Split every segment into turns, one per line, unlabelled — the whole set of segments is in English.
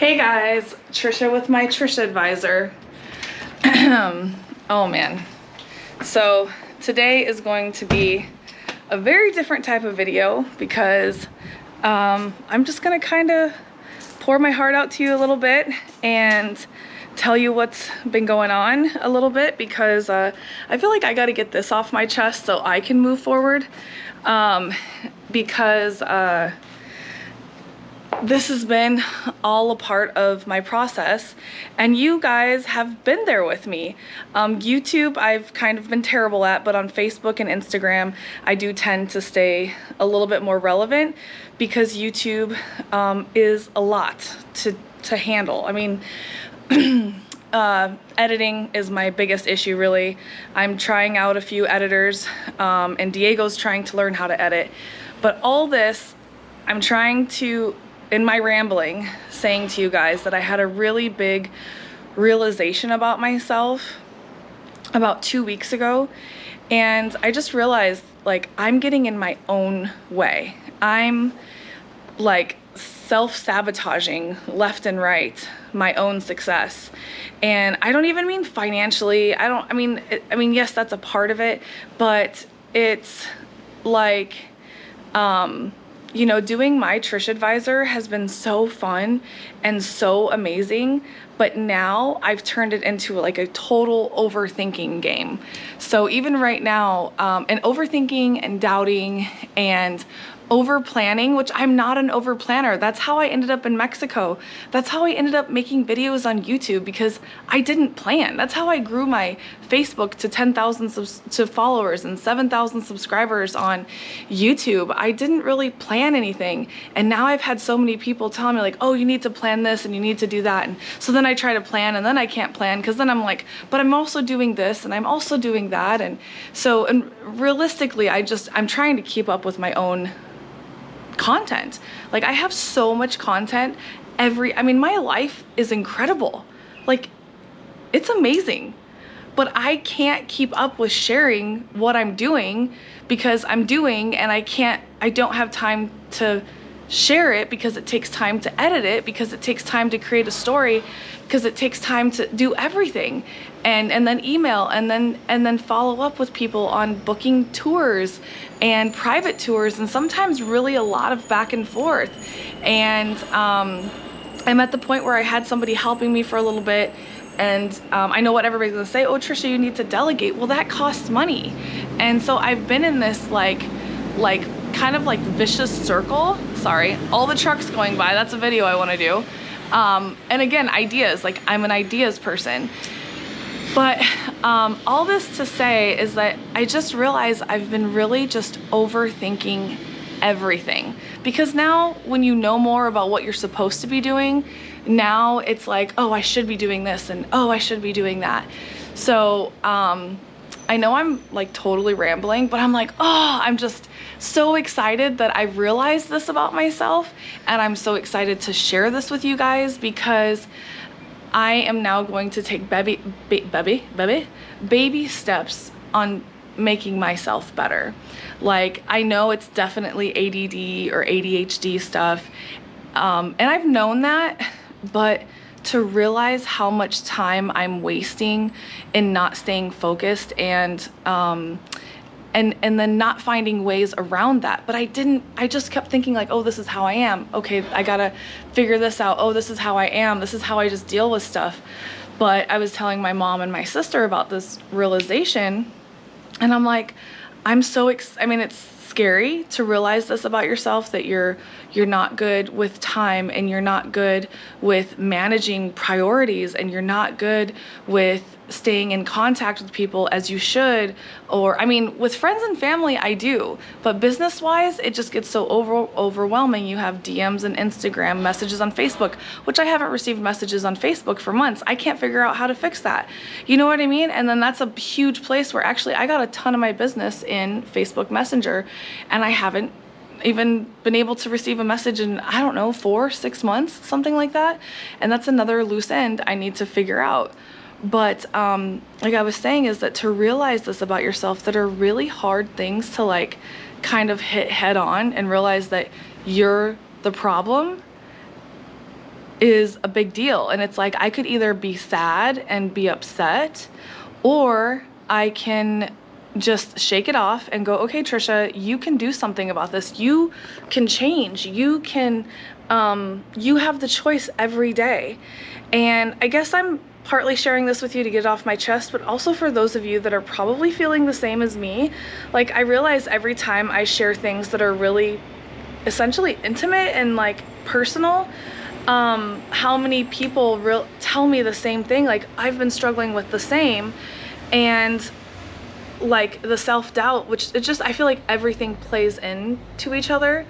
Hey guys, Trisha with My Trish Advisor. Oh man. So today is going to be a very different type of video because I'm just gonna kind of pour my heart out to you a little bit and tell you what's been going on a little bit because I feel like I got to get this off my chest so I can move forward because this has been all a part of my process and you guys have been there with me. YouTube I've kind of been terrible at, but on Facebook and Instagram I do tend to stay a little bit more relevant because YouTube is a lot to handle. I mean, editing is my biggest issue really. I'm trying out a few editors and Diego's trying to learn how to edit, but all this I'm trying to, in my rambling, saying to you guys that I had a really big realization about myself about 2 weeks ago, and I just realized like I'm getting in my own way. I'm like self-sabotaging left and right my own success, and I don't even mean financially. I mean yes, that's a part of it, but it's like you know, doing My Trish Advisor has been so fun and so amazing, but now I've turned it into like a total overthinking game. So even right now, and overthinking and doubting and over planning, which I'm not an over planner. That's how I ended up in Mexico. That's how I ended up making videos on YouTube because I didn't plan. That's how I grew my Facebook to 10,000 followers and 7,000 subscribers on YouTube. I didn't really plan anything. And now I've had so many people telling me like, oh, you need to plan this and you need to do that. And so then I try to plan and then I can't plan because then I'm like, but I'm also doing this and I'm also doing that. And so, and realistically, I'm trying to keep up with my own content. Like I have so much content I mean, my life is incredible. Like it's amazing, but I can't keep up with sharing what I'm doing because I'm doing and I don't have time to share it because it takes time to edit it, because it takes time to create a story, because it takes time to do everything and then email and then follow up with people on booking tours and private tours, and sometimes really a lot of back and forth. And I'm at the point where I had somebody helping me for a little bit, and I know what everybody's gonna say, oh Trisha, you need to delegate. Well, that costs money. And so I've been in this like kind of like vicious circle. Sorry, all the trucks going by, that's a video I want to do. And again, ideas, like I'm an ideas person. But all this to say is that I just realized I've been really just overthinking everything. Because now when you know more about what you're supposed to be doing, now it's like, oh, I should be doing this and oh, I should be doing that. So I know I'm like totally rambling, but I'm like, oh, I'm just so excited that I realized this about myself, and I'm so excited to share this with you guys because I am now going to take baby steps on making myself better. Like I know it's definitely ADD or ADHD stuff, and I've known that, but to realize how much time I'm wasting in not staying focused and then not finding ways around that. But I just kept thinking like, oh, this is how I am. Okay, I gotta figure this out. Oh, this is how I am. This is how I just deal with stuff. But I was telling my mom and my sister about this realization, and I'm like, I'm so I mean, it's scary to realize this about yourself, that you're not good with time, and you're not good with managing priorities, and you're not good with staying in contact with people as you should. Or I mean, with friends and family I do, but business wise it just gets so overwhelming. You have DMs and Instagram messages on Facebook, which I haven't received messages on Facebook for months. I can't figure out how to fix that, you know what I mean? And then that's a huge place where actually I got a ton of my business in Facebook Messenger, and I haven't even been able to receive a message in, I don't know, 4-6 months, something like that. And that's another loose end I need to figure out. But like I was saying, is that to realize this about yourself that are really hard things to like kind of hit head on and realize that you're the problem is a big deal. And it's like, I could either be sad and be upset, or I can just shake it off and go, okay, Trisha, you can do something about this. You can change. You can, you have the choice every day. And I guess I'm partly sharing this with you to get it off my chest, but also for those of you that are probably feeling the same as me. Like, I realize every time I share things that are really essentially intimate and like personal, how many people tell me the same thing. Like, I've been struggling with the same, and like the self-doubt, which it just, I feel like everything plays into each other.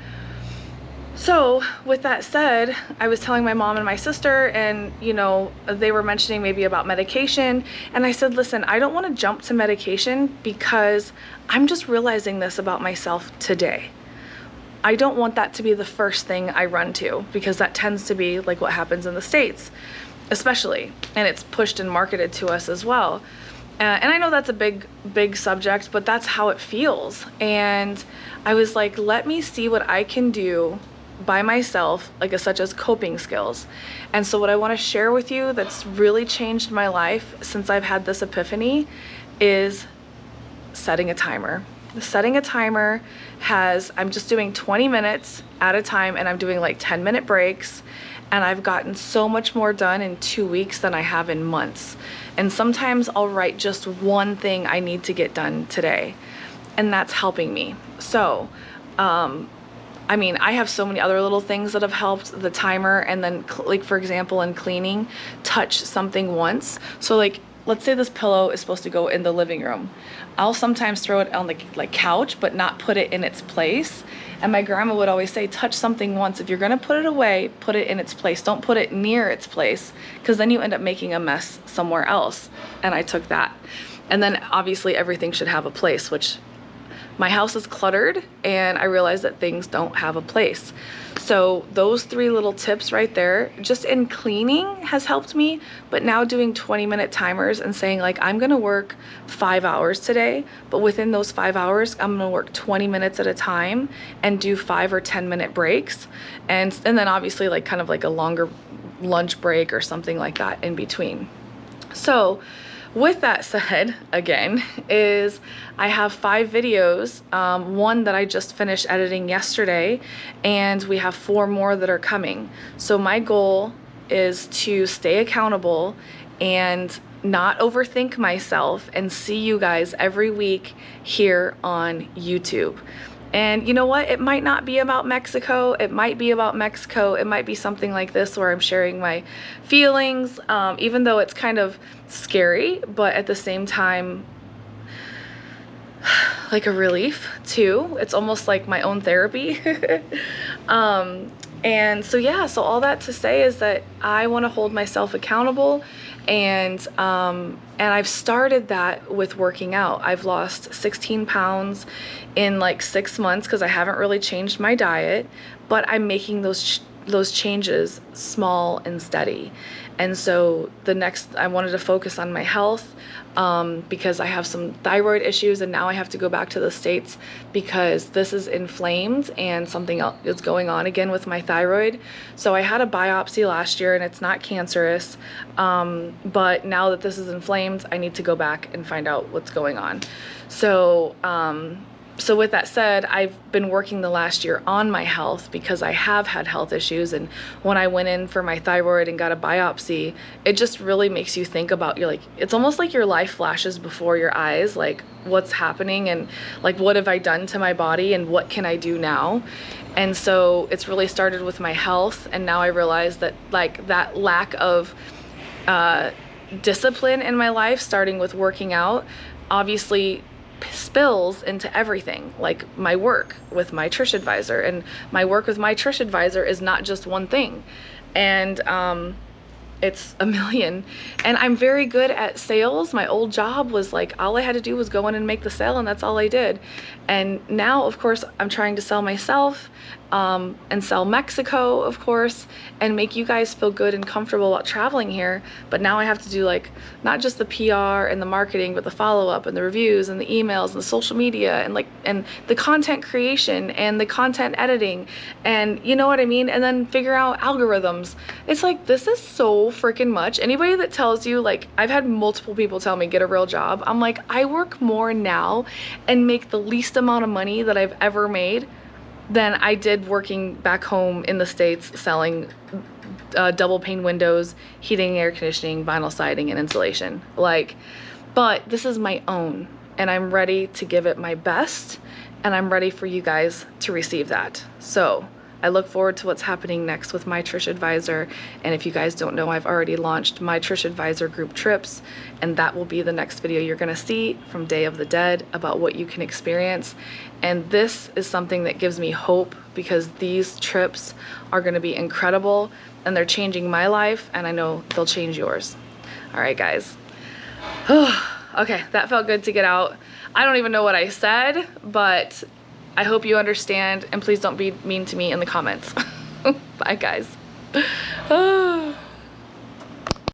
So with that said, I was telling my mom and my sister, and you know, they were mentioning maybe about medication, and I said, listen, I don't want to jump to medication because I'm just realizing this about myself today. I don't want that to be the first thing I run to, because that tends to be like what happens in the States, especially, and it's pushed and marketed to us as well. And I know that's a big subject, but that's how it feels. And I was like, let me see what I can do by myself, like such as coping skills. And so what I want to share with you that's really changed my life since I've had this epiphany is setting a timer. Setting a timer I'm just doing 20 minutes at a time, and I'm doing like 10-minute breaks, and I've gotten so much more done in 2 weeks than I have in months. And sometimes I'll write just one thing I need to get done today, and that's helping me. So, I mean, I have so many other little things that have helped, the timer, and then like, for example, in cleaning, touch something once. So like, let's say this pillow is supposed to go in the living room. I'll sometimes throw it on the like couch, but not put it in its place. And my grandma would always say, touch something once. If you're gonna put it away, put it in its place. Don't put it near its place, because then you end up making a mess somewhere else. And I took that. And then obviously everything should have a place, which my house is cluttered, and I realized that things don't have a place. So those 3 little tips right there, just in cleaning, has helped me. But now doing 20-minute timers and saying like, I'm gonna work 5 hours today, but within those 5 hours, I'm gonna work 20 minutes at a time and do 5 or 10-minute breaks. And then obviously like kind of like a longer lunch break or something like that in between. So with that said, again, is I have 5 videos, one that I just finished editing yesterday, and we have 4 more that are coming. So my goal is to stay accountable and not overthink myself, and see you guys every week here on YouTube. And you know what? It might not be about Mexico. It might be about Mexico. It might be something like this where I'm sharing my feelings, even though it's kind of scary, but at the same time, like a relief too. It's almost like my own therapy. And so yeah, so all that to say is that I want to hold myself accountable, and I've started that with working out. I've lost 16 pounds in like 6 months because I haven't really changed my diet, but I'm making those changes small and steady. And so I wanted to focus on my health, because I have some thyroid issues, and now I have to go back to the States because this is inflamed and something else is going on again with my thyroid. So I had a biopsy last year, and it's not cancerous, but now that this is inflamed, I need to go back and find out what's going on. So So with that said, I've been working the last year on my health because I have had health issues. And when I went in for my thyroid and got a biopsy, it just really makes you think about, it's almost like your life flashes before your eyes, like what's happening and like, what have I done to my body and what can I do now? And so it's really started with my health. And now I realize that like that lack of discipline in my life, starting with working out, obviously spills into everything, like my work with My Trish Advisor. And my work with My Trish Advisor is not just one thing. And it's a million. And I'm very good at sales. My old job was like, all I had to do was go in and make the sale, and that's all I did. And now, of course, I'm trying to sell myself, and sell Mexico, of course, and make you guys feel good and comfortable about traveling here. But now I have to do like, not just the PR and the marketing, but the follow-up and the reviews and the emails and the social media and and the content creation and the content editing, and you know what I mean? And then figure out algorithms. It's like, this is so freaking much. Anybody that tells you, like, I've had multiple people tell me, get a real job. I'm like, I work more now and make the least amount of money that I've ever made than I did working back home in the States selling double pane windows, heating, air conditioning, vinyl siding, and insulation. Like, but this is my own, and I'm ready to give it my best, and I'm ready for you guys to receive that. So I look forward to what's happening next with My Trish Advisor. And if you guys don't know, I've already launched My Trish Advisor group trips, and that will be the next video you're gonna see from Day of the Dead about what you can experience. And this is something that gives me hope, because these trips are gonna be incredible, and they're changing my life, and I know they'll change yours. All right, guys. Okay, that felt good to get out. I don't even know what I said, but I hope you understand, and please don't be mean to me in the comments. Bye, guys.